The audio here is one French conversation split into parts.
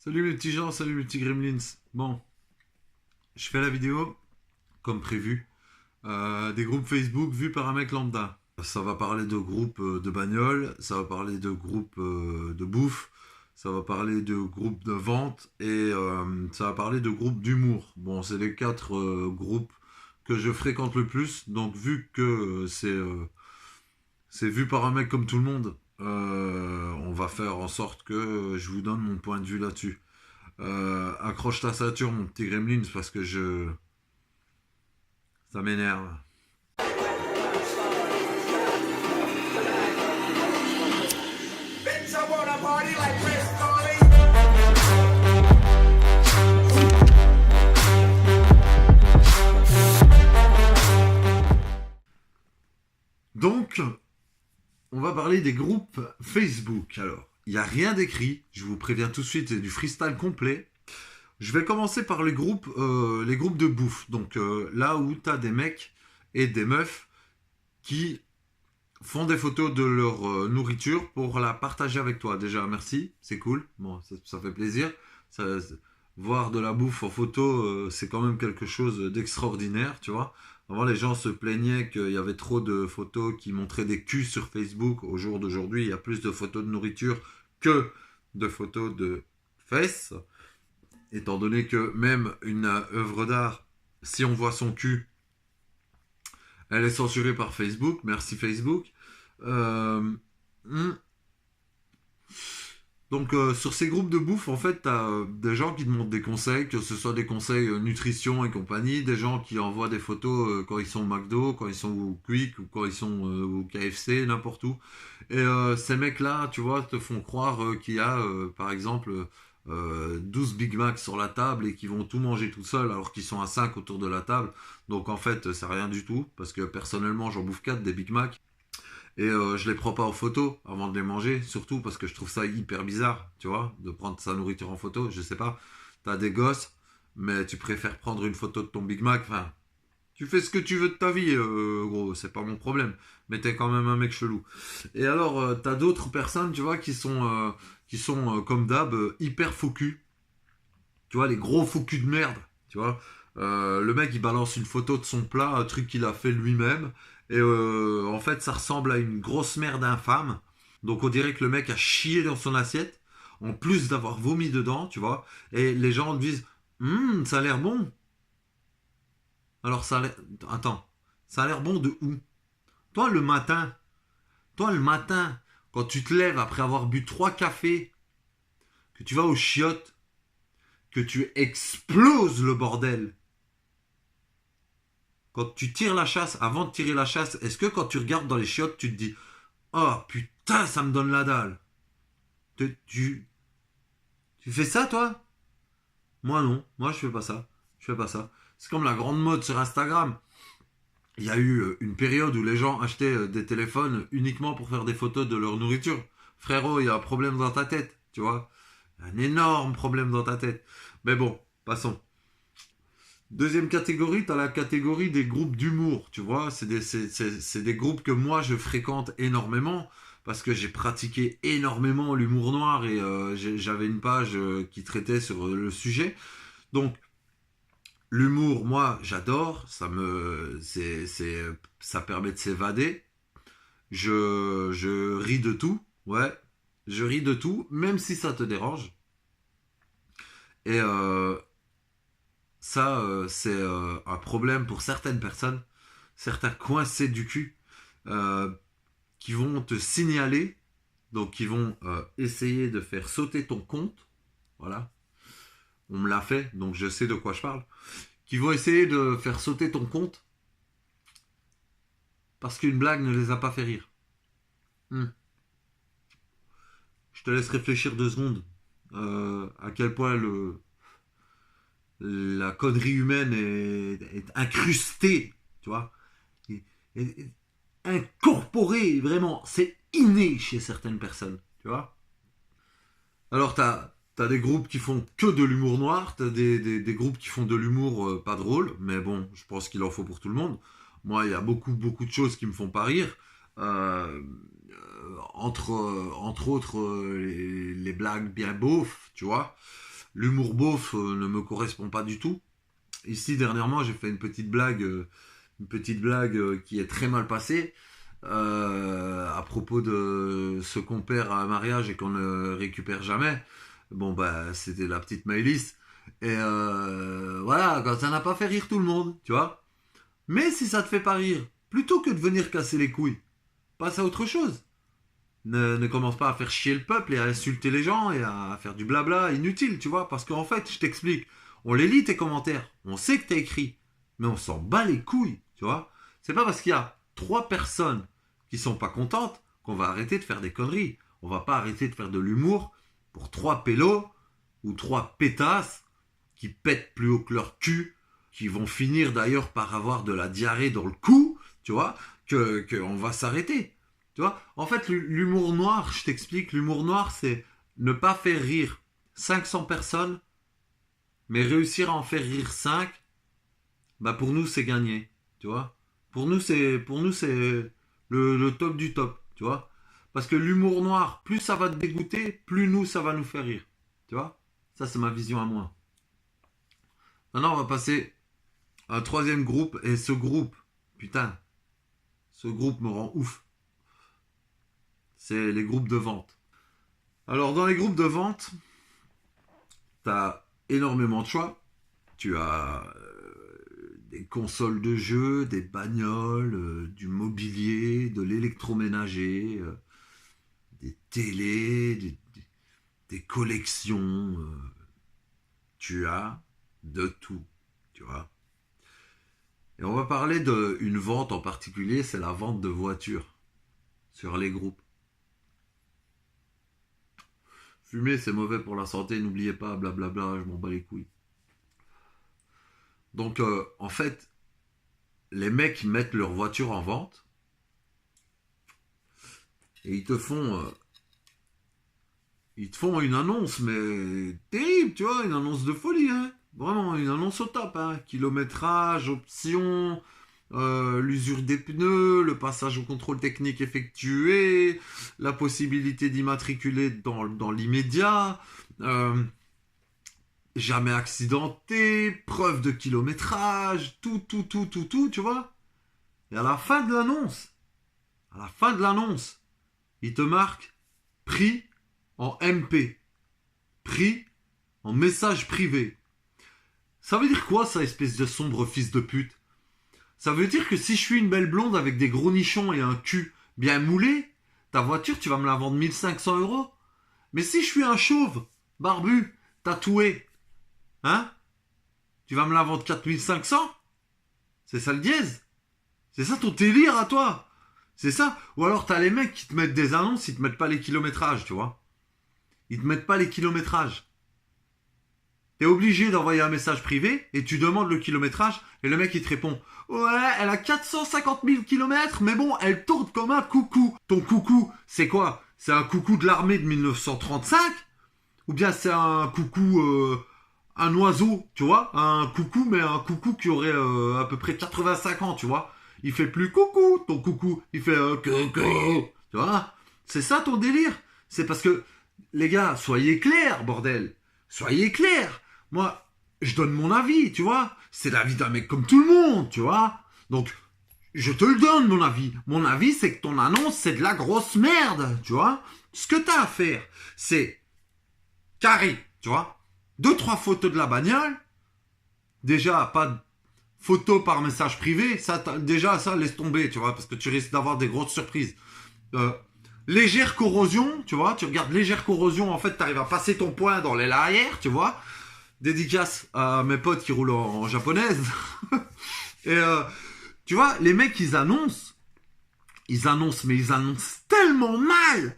Salut mes petits gens, salut mes petits gremlins. Bon, je fais la vidéo, comme prévu, des groupes Facebook vus par un mec lambda. Ça va parler de groupes de bagnoles, ça va parler de groupes de bouffe, ça va parler de groupes de vente et ça va parler de groupes d'humour. Bon, c'est les quatre groupes que je fréquente le plus, donc vu que c'est vu par un mec comme tout le monde, on va faire en sorte que je vous donne mon point de vue là-dessus. Accroche ta ceinture, mon petit gremlin, parce que ça m'énerve. Donc, on va parler des groupes Facebook. Alors, il n'y a rien d'écrit, je vous préviens tout de suite, c'est du freestyle complet. Je vais commencer par les groupes de bouffe. Donc, là où tu as des mecs et des meufs qui font des photos de leur nourriture pour la partager avec toi. Déjà, merci, c'est cool. Bon, ça fait plaisir. Voir de la bouffe en photo, c'est quand même quelque chose d'extraordinaire, tu vois. Avant, les gens se plaignaient qu'il y avait trop de photos qui montraient des culs sur Facebook. Au jour d'aujourd'hui, il y a plus de photos de nourriture que de photos de fesses. Étant donné que même une œuvre d'art, si on voit son cul, elle est censurée par Facebook. Merci Facebook. Euh, Donc sur ces groupes de bouffe, en fait, tu as des gens qui demandent des conseils, que ce soit des conseils nutrition et compagnie, des gens qui envoient des photos quand ils sont au McDo, quand ils sont au Quick ou quand ils sont au KFC, n'importe où. Et ces mecs-là, tu vois, te font croire qu'il y a, par exemple, 12 Big Mac sur la table et qu'ils vont tout manger tout seuls alors qu'ils sont à 5 autour de la table. Donc en fait, c'est rien du tout, parce que personnellement, j'en bouffe 4 des Big Mac. Et je les prends pas en photo avant de les manger, surtout parce que je trouve ça hyper bizarre, tu vois, de prendre sa nourriture en photo. Je sais pas, t'as des gosses, mais tu préfères prendre une photo de ton Big Mac. Enfin, tu fais ce que tu veux de ta vie, gros, c'est pas mon problème. Mais t'es quand même un mec chelou. Et alors, t'as d'autres personnes, tu vois, qui sont comme d'hab, hyper faux cul. Tu vois, les gros faux cul de merde, tu vois. Le mec, il balance une photo de son plat, un truc qu'il a fait lui-même. Et en fait, ça ressemble à une grosse merde infâme. Donc on dirait que le mec a chié dans son assiette, en plus d'avoir vomi dedans, tu vois. Et les gens disent, ça a l'air bon. Alors ça a l'air... Attends, ça a l'air bon de où? Toi toi le matin, quand tu te lèves après avoir bu 3 cafés, que tu vas aux chiottes, que tu exploses le bordel. Quand tu tires la chasse, avant de tirer la chasse, est-ce que quand tu regardes dans les chiottes, tu te dis, oh putain, ça me donne la dalle. Tu fais ça, toi? Moi, non. Moi, je fais pas ça. Je fais pas ça. C'est comme la grande mode sur Instagram. Il y a eu une période où les gens achetaient des téléphones uniquement pour faire des photos de leur nourriture. Frérot, il y a un problème dans ta tête, tu vois. Un énorme problème dans ta tête. Mais bon, passons. Deuxième catégorie, tu as la catégorie des groupes d'humour, tu vois. C'est des groupes que moi, je fréquente énormément parce que j'ai pratiqué énormément l'humour noir et j'avais une page qui traitait sur le sujet. Donc, l'humour, moi, j'adore. Ça permet de s'évader. Je ris de tout, ouais. Je ris de tout, même si ça te dérange. Et ça, c'est un problème pour certaines personnes, certains coincés du cul, euh, qui vont te signaler, donc qui vont essayer de faire sauter ton compte. Voilà, on me l'a fait, donc je sais de quoi je parle. Qui vont essayer de faire sauter ton compte parce qu'une blague ne les a pas fait rire. Je te laisse réfléchir 2 secondes à quel point la connerie humaine est incrustée, tu vois, est incorporée, vraiment, c'est inné chez certaines personnes, tu vois. Alors t'as des groupes qui font que de l'humour noir, t'as des groupes qui font de l'humour pas drôle, mais bon, je pense qu'il en faut pour tout le monde. Moi, il y a beaucoup de choses qui me font pas rire. Euh, entre autres, les blagues bien beaufs, tu vois. l'humour beauf ne me correspond pas du tout. Ici, dernièrement, j'ai fait une petite blague qui est très mal passée à propos de ce qu'on perd à un mariage et qu'on ne récupère jamais. Bon, bah, c'était la petite Maëlys. Et voilà, quand ça n'a pas fait rire tout le monde, tu vois. Mais si ça te fait pas rire, plutôt que de venir casser les couilles, passe à autre chose. Ne commence pas à faire chier le peuple et à insulter les gens et à faire du blabla inutile, tu vois. Parce qu'en fait, je t'explique, on les lit tes commentaires, on sait que t'as écrit, mais on s'en bat les couilles, tu vois. C'est pas parce qu'il y a 3 personnes qui sont pas contentes qu'on va arrêter de faire des conneries. On va pas arrêter de faire de l'humour pour 3 pélos ou 3 pétasses qui pètent plus haut que leur cul, qui vont finir d'ailleurs par avoir de la diarrhée dans le cou, tu vois, que on va s'arrêter. Tu vois, en fait, l'humour noir, je t'explique, l'humour noir, c'est ne pas faire rire 500 personnes, mais réussir à en faire rire 5, bah pour nous, c'est gagné, tu vois. Pour nous, c'est le top du top, tu vois. Parce que l'humour noir, plus ça va te dégoûter, plus nous, ça va nous faire rire, tu vois. Ça, c'est ma vision à moi. Maintenant, on va passer à un troisième groupe, et ce groupe, putain, ce groupe me rend ouf. C'est les groupes de vente. Alors, dans les groupes de vente, tu as énormément de choix. Tu as des consoles de jeux, des bagnoles, du mobilier, de l'électroménager, des télés, des collections. Tu as de tout, tu vois. Et on va parler d'une vente en particulier, c'est la vente de voitures sur les groupes. Fumer, c'est mauvais pour la santé, n'oubliez pas, blablabla, je m'en bats les couilles. Donc, en fait, les mecs mettent leur voiture en vente et ils te font une annonce, mais terrible, tu vois, une annonce de folie, hein. Vraiment, une annonce au top, hein. Kilométrage, options, l'usure des pneus, le passage au contrôle technique effectué, la possibilité d'immatriculer dans l'immédiat, jamais accidenté, preuve de kilométrage, tout, tu vois. Et à la fin de l'annonce, il te marque prix en MP, prix en message privé. Ça veut dire quoi, ça, espèce de sombre fils de pute? Ça veut dire que si je suis une belle blonde avec des gros nichons et un cul bien moulé, ta voiture, tu vas me la vendre 1500 €. Mais si je suis un chauve, barbu, tatoué, hein, tu vas me la vendre 4500? C'est ça le dièse? C'est ça ton délire à toi? C'est ça? Ou alors t'as les mecs qui te mettent des annonces, ils te mettent pas les kilométrages, tu vois. Ils te mettent pas les kilométrages. T'es obligé d'envoyer un message privé et tu demandes le kilométrage et le mec il te répond ouais, elle a 450 000 kilomètres, mais bon, elle tourne comme un coucou. Ton coucou, c'est quoi? C'est un coucou de l'armée de 1935? Ou bien c'est un coucou, un oiseau, tu vois? Un coucou, mais un coucou qui aurait à peu près 85 ans, tu vois? Il fait plus coucou, ton coucou. Il fait coucou. Tu vois? C'est ça ton délire? C'est parce que, les gars, soyez clairs, bordel. Soyez clairs. Moi, je donne mon avis, tu vois. C'est l'avis d'un mec comme tout le monde, tu vois. Donc, je te le donne, mon avis. Mon avis, c'est que ton annonce, c'est de la grosse merde, tu vois. Ce que t'as à faire, c'est carré, tu vois. 2-3 photos de la bagnole. Déjà, pas de photos par message privé. Ça, déjà, ça, laisse tomber, tu vois, parce que tu risques d'avoir des grosses surprises. Légère corrosion, tu vois. Tu regardes légère corrosion, en fait, t'arrives à passer ton poing dans l'aile arrière, tu vois. Dédicace à mes potes qui roulent en japonaise. Et tu vois, les mecs, ils annoncent, mais ils annoncent tellement mal.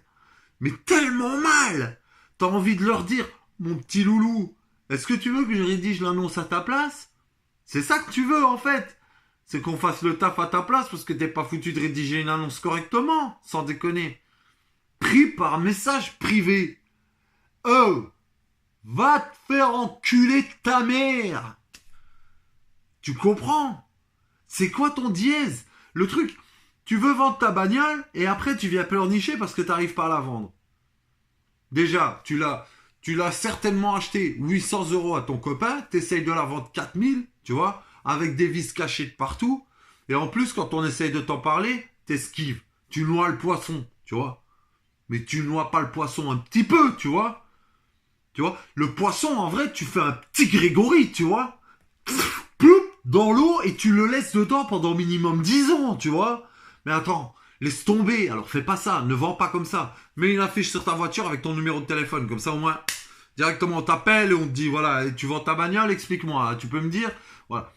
Mais tellement mal. T'as envie de leur dire, mon petit loulou, est-ce que tu veux que je rédige l'annonce à ta place? C'est ça que tu veux, en fait. C'est qu'on fasse le taf à ta place parce que t'es pas foutu de rédiger une annonce correctement, sans déconner. Pris par message privé. Oh, va te faire enculer ta mère. Tu comprends? C'est quoi ton dièse? Le truc, tu veux vendre ta bagnole et après tu viens pleurnicher parce que t'arrives pas à la vendre. Déjà, tu tu l'as certainement acheté 800 € à ton copain, t'essayes de la vendre 4000, tu vois, avec des vis cachées de partout. Et en plus, quand on essaye de t'en parler, t'esquives. Tu noies le poisson, tu vois. Mais tu noies pas le poisson un petit peu, tu vois. Tu vois, le poisson, en vrai, tu fais un petit Grégory, tu vois. Ploup, dans l'eau et tu le laisses dedans pendant minimum 10 ans, tu vois. Mais attends, laisse tomber. Alors fais pas ça, ne vends pas comme ça. Mets une affiche sur ta voiture avec ton numéro de téléphone. Comme ça, au moins, directement, on t'appelle et on te dit, voilà, tu vends ta bagnole, explique-moi. Tu peux me dire, voilà.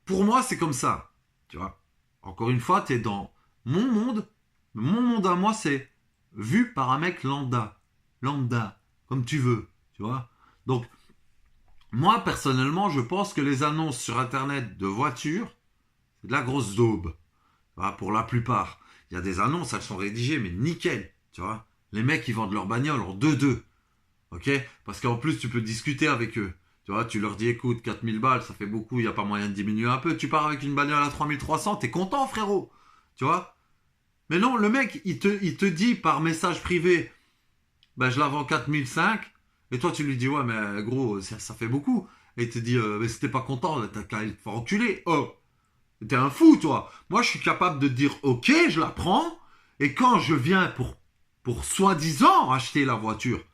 Pour moi, c'est comme ça, tu vois. Encore une fois, tu es dans mon monde. Mon monde à moi, c'est vu par un mec lambda. Lambda, comme tu veux, tu vois. Donc, moi, personnellement, je pense que les annonces sur Internet de voitures, c'est de la grosse daube. Voilà, pour la plupart. Il y a des annonces, elles sont rédigées, mais nickel, tu vois. Les mecs, ils vendent leur bagnole en 2-2. Ok. Parce qu'en plus, tu peux discuter avec eux. Tu vois, tu leur dis, écoute, 4000 balles, ça fait beaucoup, il n'y a pas moyen de diminuer un peu. Tu pars avec une bagnole à 3300, t'es content, frérot. Tu vois. Mais non, le mec, il te dit par message privé, ben, je la vends 4005. Et toi, tu lui dis, ouais, mais gros, ça fait beaucoup. Et il te dit, mais si t'es pas content, t'as qu'à te faire enculer. Oh, t'es un fou, toi. Moi, je suis capable de dire, ok, je la prends. Et quand je viens pour soi-disant acheter la voiture,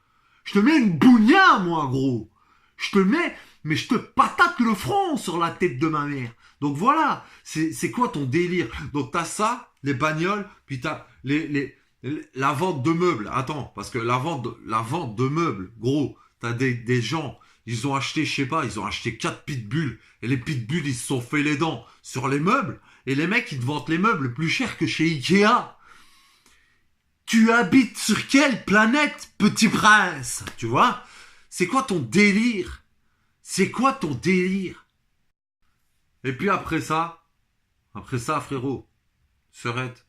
je te mets une bougna, moi, gros. Je te mets, mais je te patate le front sur la tête de ma mère. Donc voilà, c'est quoi ton délire? Donc t'as ça, les bagnoles, puis t'as la vente de meubles. Attends, parce que la vente de meubles, gros, t'as des gens, ils ont acheté, je sais pas, ils ont acheté 4 pitbulls. Et les pitbulls, ils se sont fait les dents sur les meubles. Et les mecs, ils te vendent les meubles plus cher que chez Ikea. Tu habites sur quelle planète, petit prince? Tu vois? C'est quoi ton délire? C'est quoi ton délire? Et puis après ça, frérot, serette,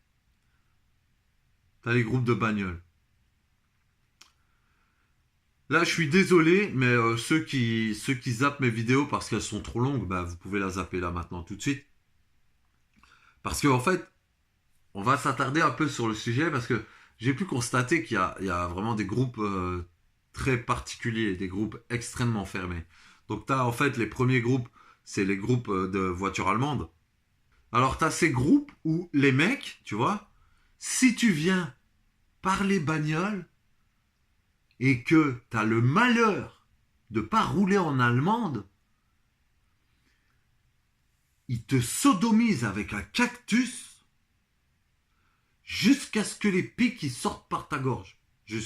t'as les groupes de bagnoles. Là, je suis désolé, mais ceux qui zappent mes vidéos parce qu'elles sont trop longues, bah, vous pouvez la zapper là maintenant tout de suite. Parce qu'en fait, on va s'attarder un peu sur le sujet parce que j'ai pu constater qu'il y a vraiment des groupes très particuliers, des groupes extrêmement fermés. Donc tu as en fait les premiers groupes, c'est les groupes de voitures allemandes. Alors tu as ces groupes où les mecs, tu vois, si tu viens parler bagnole et que tu as le malheur de pas rouler en allemande, ils te sodomisent avec un cactus jusqu'à ce que les pics ils sortent par ta gorge. Je,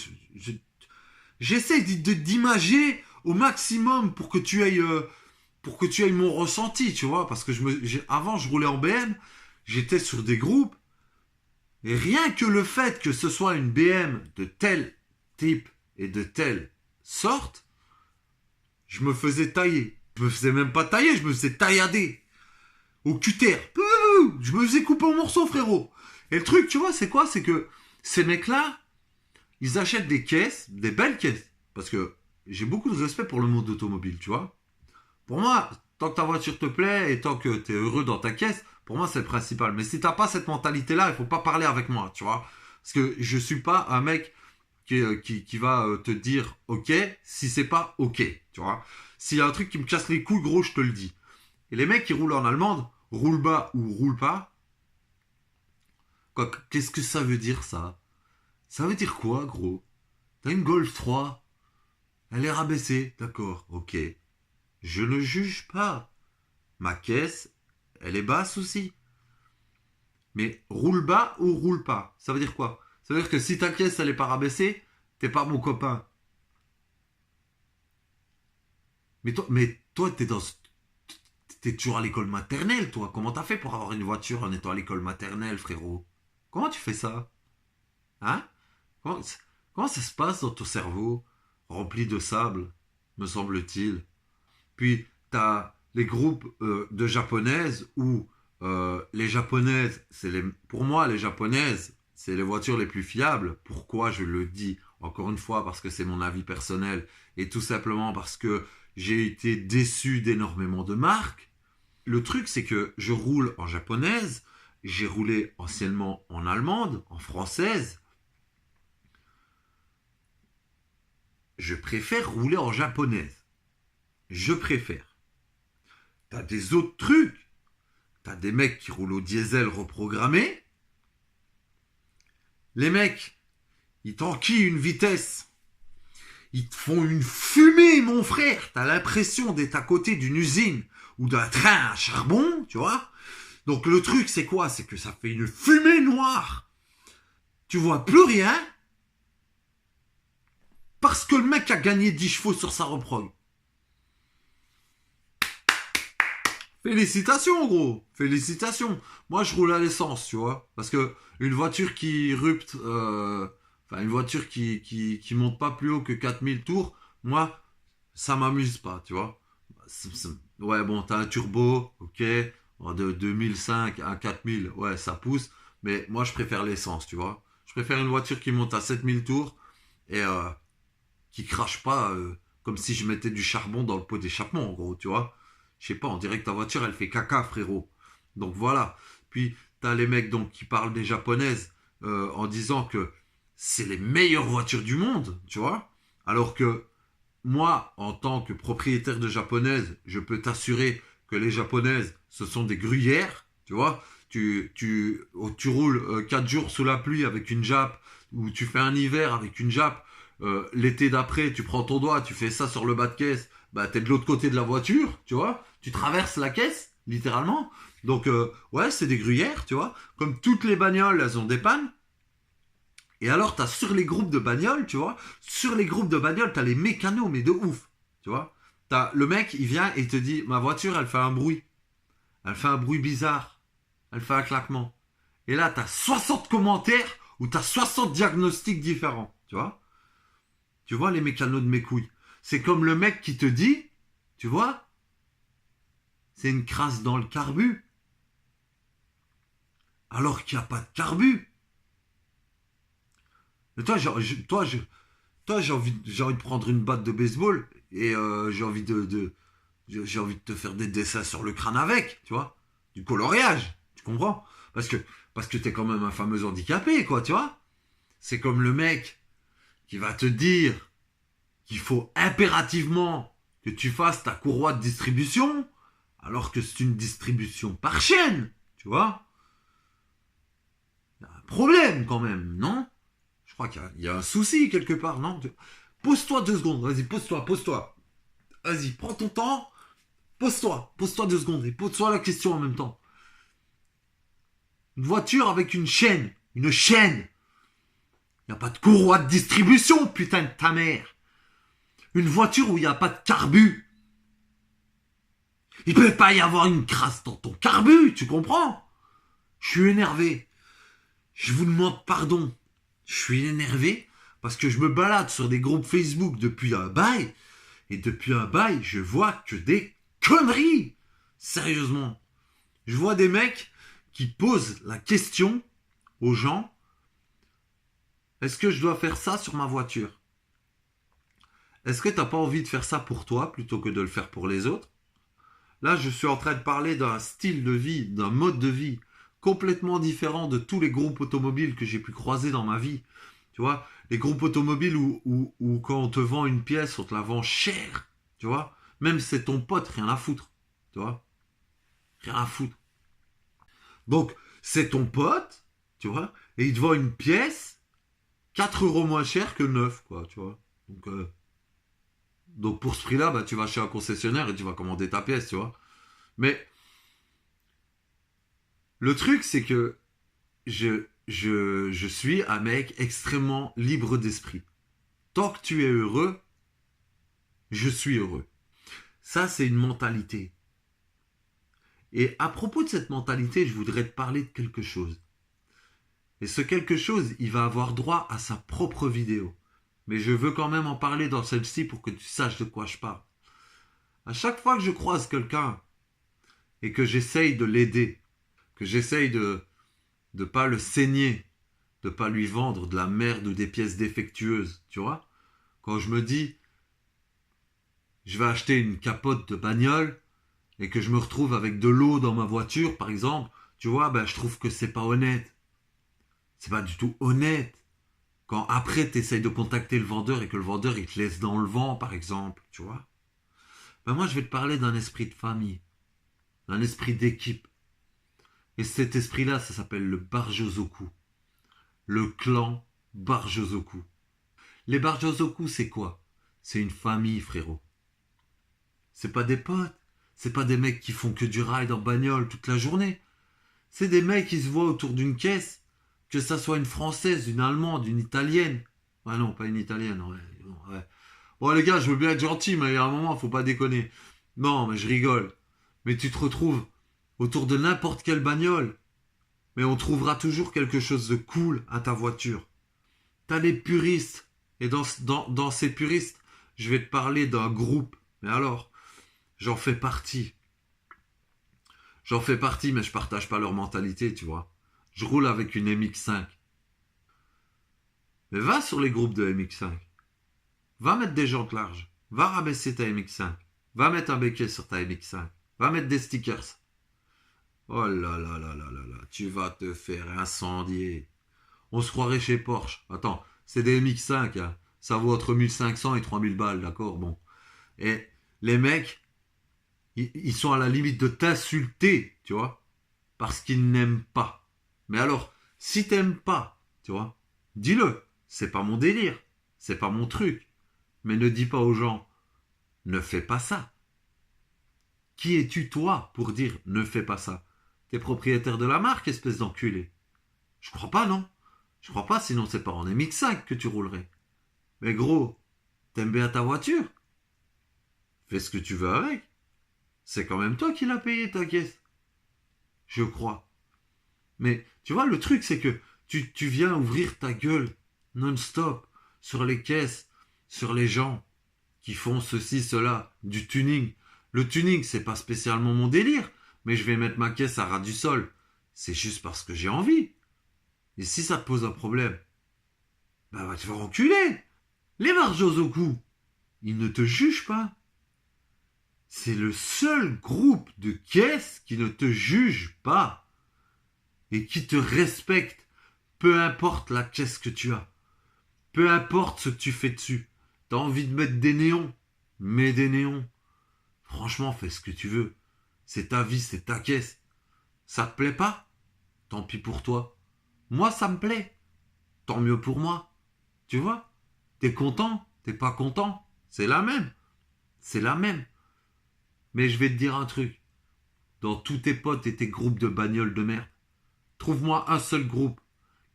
J'essaie d'imager au maximum pour que tu ailles mon ressenti, tu vois, parce que avant je roulais en BM, j'étais sur des groupes, et rien que le fait que ce soit une BM de tel type et de telle sorte, je me faisais tailler. Je me faisais même pas tailler, je me faisais taillader au cutter. Je me faisais couper en morceaux, frérot. Et le truc, tu vois, c'est quoi? C'est que ces mecs-là, ils achètent des caisses, des belles caisses. Parce que j'ai beaucoup de respect pour le monde automobile, tu vois. Pour moi, tant que ta voiture te plaît et tant que tu es heureux dans ta caisse, pour moi, c'est le principal. Mais si t'as pas cette mentalité-là, il faut pas parler avec moi, tu vois. Parce que je suis pas un mec qui va te dire OK si c'est pas OK, tu vois. S'il y a un truc qui me casse les couilles, gros, je te le dis. Et les mecs qui roulent en allemande, roule bas ou roule pas, quoi, qu'est-ce que ça veut dire, ça? Ça veut dire quoi, gros? T'as une Golf 3, elle est rabaissée, d'accord, ok. Je ne juge pas. Ma caisse, elle est basse aussi. Mais roule bas ou roule pas, ça veut dire quoi? Ça veut dire que si ta caisse, elle est pas rabaissée, t'es pas mon copain. Mais toi, t'es toujours à l'école maternelle, toi. Comment t'as fait pour avoir une voiture en étant à l'école maternelle, frérot? Comment tu fais ça? Hein? Comment, comment ça se passe dans ton cerveau, rempli de sable, me semble-t-il? Puis, tu as les groupes de japonaises où les japonaises, pour moi, les japonaises, c'est les voitures les plus fiables. Pourquoi je le dis? Encore une fois, parce que c'est mon avis personnel et tout simplement parce que j'ai été déçu d'énormément de marques. Le truc, c'est que je roule en japonaise, j'ai roulé anciennement en allemande, en française. je préfère rouler en japonaise. Je préfère. T'as des autres trucs. T'as des mecs qui roulent au diesel reprogrammé. Les mecs, ils t'enquillent une vitesse. Ils te font une fumée, mon frère. T'as l'impression d'être à côté d'une usine ou d'un train à charbon, tu vois. Donc le truc, c'est quoi? C'est que ça fait une fumée noire. Tu vois plus rien parce que le mec a gagné 10 chevaux sur sa reprog. Félicitations, gros. Félicitations. Moi, je roule à l'essence, tu vois. Parce que une voiture qui rupte, une voiture qui monte pas plus haut que 4000 tours, moi, ça m'amuse pas, tu vois. Ouais, bon, t'as un turbo, ok. De 2005 à 4000, ouais, ça pousse. Mais moi, je préfère l'essence, tu vois. Je préfère une voiture qui monte à 7000 tours et qui crache pas comme si je mettais du charbon dans le pot d'échappement, en gros, tu vois. Je sais pas, on dirait que ta voiture, elle fait caca, frérot. Donc voilà. Puis, t'as les mecs donc, qui parlent des japonaises en disant que c'est les meilleures voitures du monde, tu vois. Alors que moi, en tant que propriétaire de japonaises, je peux t'assurer que les japonaises, ce sont des gruyères, tu vois. Tu roules 4 jours sous la pluie avec une Jap, ou tu fais un hiver avec une Jap. L'été d'après, tu prends ton doigt, tu fais ça sur le bas de caisse, bah t'es de l'autre côté de la voiture, tu vois. Tu traverses la caisse, littéralement. Donc, ouais, c'est des gruyères, tu vois. Comme toutes les bagnoles, elles ont des pannes. Et alors, t'as sur les groupes de bagnoles, tu vois, sur les groupes de bagnoles, t'as les mécanos, mais de ouf, tu vois. T'as le mec, il vient et te dit, ma voiture, elle fait un bruit. Elle fait un bruit bizarre. Elle fait un claquement. Et là, t'as 60 commentaires ou t'as 60 diagnostics différents, tu vois. Tu vois, les mécanos de mes couilles. C'est comme le mec qui te dit, tu vois, c'est une crasse dans le carbu. Alors qu'il n'y a pas de carbu. Mais toi, j'ai envie de prendre une batte de baseball et j'ai envie j'ai envie de te faire des dessins sur le crâne avec, tu vois, du coloriage, tu comprends? Parce que t'es quand même un fameux handicapé, quoi, tu vois. C'est comme le mec qui va te dire qu'il faut impérativement que tu fasses ta courroie de distribution, alors que c'est une distribution par chaîne, tu vois. Il y a un problème quand même, non? Je crois qu'il y a un souci quelque part, non? Pose-toi 2 secondes, vas-y, pose-toi. Vas-y, prends ton temps, pose-toi 2 secondes et pose-toi la question en même temps. Une voiture avec une chaîne. Il n'y a pas de courroie de distribution, putain de ta mère. Une voiture où il n'y a pas de carbu. Il peut pas y avoir une crasse dans ton carbu, tu comprends? Je suis énervé. Je vous demande pardon. Je suis énervé parce que je me balade sur des groupes Facebook depuis un bail. Et depuis un bail, je vois que des conneries. Sérieusement. Je vois des mecs qui posent la question aux gens. Est-ce que je dois faire ça sur ma voiture? Est-ce que t'as pas envie de faire ça pour toi plutôt que de le faire pour les autres? Là, je suis en train de parler d'un style de vie, d'un mode de vie complètement différent de tous les groupes automobiles que j'ai pu croiser dans ma vie. Tu vois, les groupes automobiles où quand on te vend une pièce, on te la vend cher. Tu vois, même si c'est ton pote, rien à foutre. Tu vois, rien à foutre. Donc, c'est ton pote, tu vois, et il te vend une pièce 4 euros moins cher que neuf, quoi, tu vois. Donc pour ce prix-là, bah, tu vas chez un concessionnaire et tu vas commander ta pièce, tu vois. Mais le truc, c'est que je suis un mec extrêmement libre d'esprit. Tant que tu es heureux, je suis heureux. Ça, c'est une mentalité. Et à propos de cette mentalité, je voudrais te parler de quelque chose. Et ce quelque chose, il va avoir droit à sa propre vidéo. Mais je veux quand même en parler dans celle-ci pour que tu saches de quoi je parle. À chaque fois que je croise quelqu'un et que j'essaye de l'aider, que j'essaye de pas le saigner, de pas lui vendre de la merde ou des pièces défectueuses, tu vois. Quand je me dis, je vais acheter une capote de bagnole et que je me retrouve avec de l'eau dans ma voiture, par exemple, tu vois, ben, je trouve que c'est pas honnête. C'est pas du tout honnête. Quand après, tu essayes de contacter le vendeur et que le vendeur, il te laisse dans le vent, par exemple, tu vois. Ben moi, je vais te parler d'un esprit de famille, d'un esprit d'équipe. Et cet esprit-là, ça s'appelle le Barjozoku. Le clan Barjozoku. Les Barjozoku, c'est quoi? C'est une famille, frérot. C'est pas des potes. C'est pas des mecs qui font que du ride en bagnole toute la journée. C'est des mecs qui se voient autour d'une caisse, que ça soit une française, une allemande, une italienne. Ah non, pas une italienne, ouais. Bon les gars, je veux bien être gentil, mais il y a un moment, faut pas déconner. Non, mais je rigole. Mais tu te retrouves autour de n'importe quelle bagnole. Mais on trouvera toujours quelque chose de cool à ta voiture. T'as les puristes. Et dans ces puristes, je vais te parler d'un groupe. Mais alors, j'en fais partie. J'en fais partie, mais je partage pas leur mentalité, tu vois. Je roule avec une MX5. Mais va sur les groupes de MX5. Va mettre des jantes larges. Va rabaisser ta MX5. Va mettre un béquet sur ta MX5. Va mettre des stickers. Oh là là là là là là. Tu vas te faire incendier. On se croirait chez Porsche. Attends, c'est des MX5, hein. Ça vaut entre 1500 et 3000 balles, d'accord? Bon. Et les mecs, ils sont à la limite de t'insulter, tu vois, parce qu'ils n'aiment pas. Mais alors, si t'aimes pas, tu vois, dis-le. C'est pas mon délire. C'est pas mon truc. Mais ne dis pas aux gens, ne fais pas ça. Qui es-tu, toi, pour dire ne fais pas ça? T'es propriétaire de la marque, espèce d'enculé. Je crois pas, non? Je crois pas, sinon c'est pas en MX5 que tu roulerais. Mais gros, t'aimes bien ta voiture? Fais ce que tu veux avec. C'est quand même toi qui l'as payé, ta caisse. Je crois. Mais tu vois, le truc, c'est que tu viens ouvrir ta gueule non-stop sur les caisses, sur les gens qui font ceci, cela, du tuning. Le tuning, c'est pas spécialement mon délire, mais je vais mettre ma caisse à ras du sol. C'est juste parce que j'ai envie. Et si ça te pose un problème, bah va te faire enculer. Les Barjozoku, ils ne te jugent pas. C'est le seul groupe de caisses qui ne te juge pas et qui te respecte, peu importe la caisse que tu as, peu importe ce que tu fais dessus. T'as envie de mettre des néons, mets des néons. Franchement, fais ce que tu veux. C'est ta vie, c'est ta caisse. Ça te plaît pas? Tant pis pour toi. Moi, ça me plaît. Tant mieux pour moi. Tu vois? T'es content? T'es pas content? C'est la même. C'est la même. Mais je vais te dire un truc. Dans tous tes potes et tes groupes de bagnoles de merde, trouve-moi un seul groupe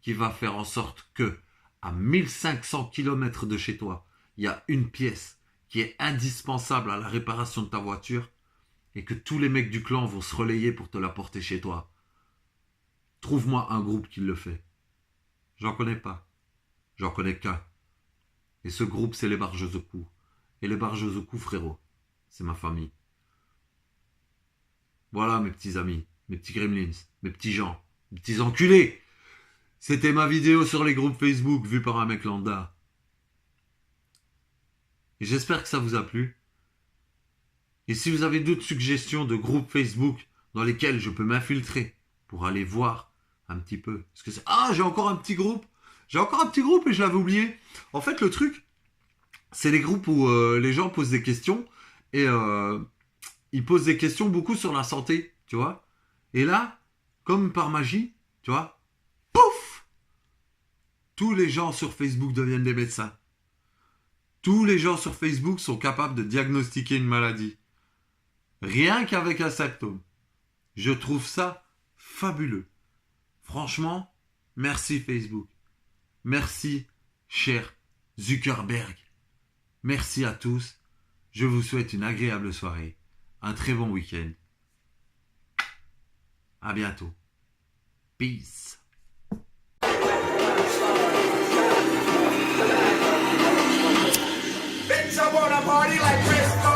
qui va faire en sorte que, à 1500 km de chez toi, il y a une pièce qui est indispensable à la réparation de ta voiture et que tous les mecs du clan vont se relayer pour te la porter chez toi. Trouve-moi un groupe qui le fait. J'en connais pas. J'en connais qu'un. Et ce groupe, c'est les Barjozoku. Et les Barjozoku, frérot, c'est ma famille. Voilà mes petits amis, mes petits gremlins, mes petits gens, mes petits enculés. C'était ma vidéo sur les groupes Facebook vue par un mec lambda. Et j'espère que ça vous a plu. Et si vous avez d'autres suggestions de groupes Facebook dans lesquels je peux m'infiltrer pour aller voir un petit peu. Parce que j'ai encore un petit groupe. J'ai encore un petit groupe et je l'avais oublié. En fait, le truc, c'est les groupes où les gens posent des questions et ils posent des questions beaucoup sur la santé, tu vois. Et là, comme par magie, tu vois, pouf, tous les gens sur Facebook deviennent des médecins. Tous les gens sur Facebook sont capables de diagnostiquer une maladie. Rien qu'avec un symptôme. Je trouve ça fabuleux. Franchement, merci Facebook. Merci, cher Zuckerberg. Merci à tous. Je vous souhaite une agréable soirée. Un très bon week-end. À bientôt. Peace. Bitch, I wanna party like Chris.